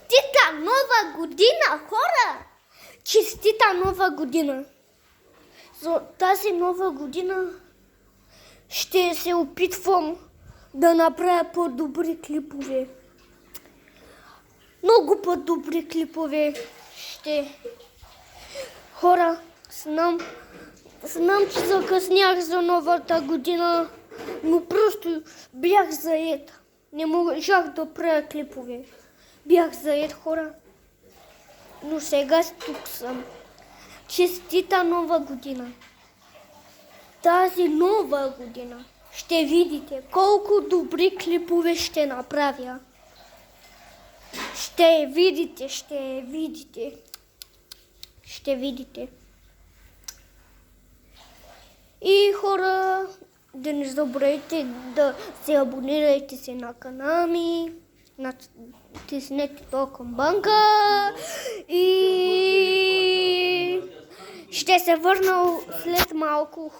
Честита нова година, хора! Честита нова година! За тази нова година ще се опитвам да направя по-добри клипове. Много по-добри клипове ще. Хора, знам, че закъснях за новата година, но просто бях заед. Не можах да правя клипове. Бях заед, хора. Но сега тук съм. Честита нова година! Тази нова година ще видите колко добри клипове ще направя. Ще видите. И хора, да не забравяйте да се абонирайте се на канала ми, натиснете то камбанка и ще се върна след малко.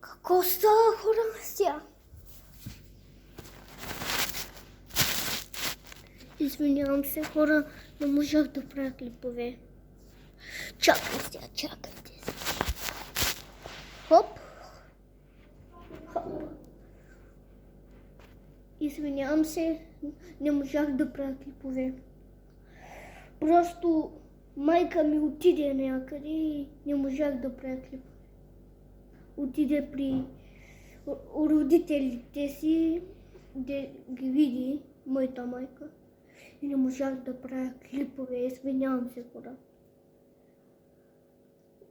Какво става, хора, сега? Извинявам се, хора, не можах да правя клипове. Чакайте се. Хоп. Извинявам се, не можах да правя клипове. Просто майка ми отиде някъде и не можах да правя клипове. Отиде при родителите си да ги види моята майка. И не можах да правя клипове. Извинявам се, хора.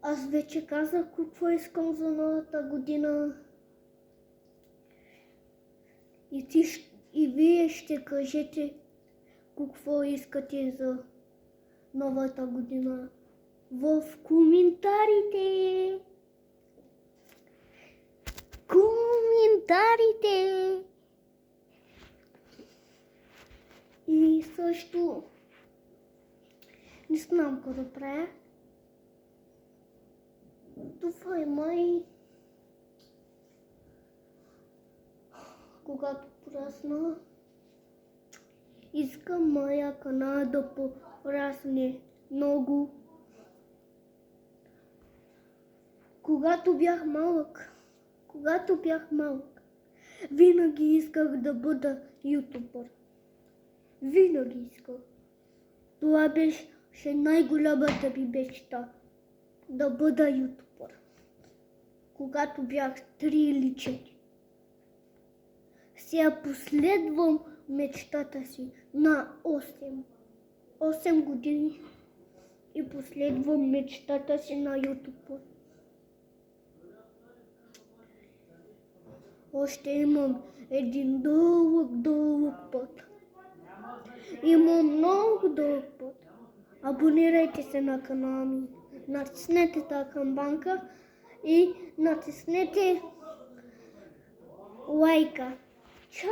Аз вече казах какво искам за новата година. И вие ще кажете какво искате за новата година в коментарите. И също не знам какво да правя. Това е май. Когато порасна, искам моя канал да порасне много. Когато бях малък, винаги исках да бъда ютубър. Винаги исках. Това беше най-голямата ми мечта. Да бъда ютубър. Когато бях 3 или 4. Сега последвам мечтата си на 8 години и последвам мечтата си на ютубър. Още имам един дълъг път. Имам много дълъг път. Абонирайте се на канала ми. Натиснете тази камбанка и натиснете лайка. Чао!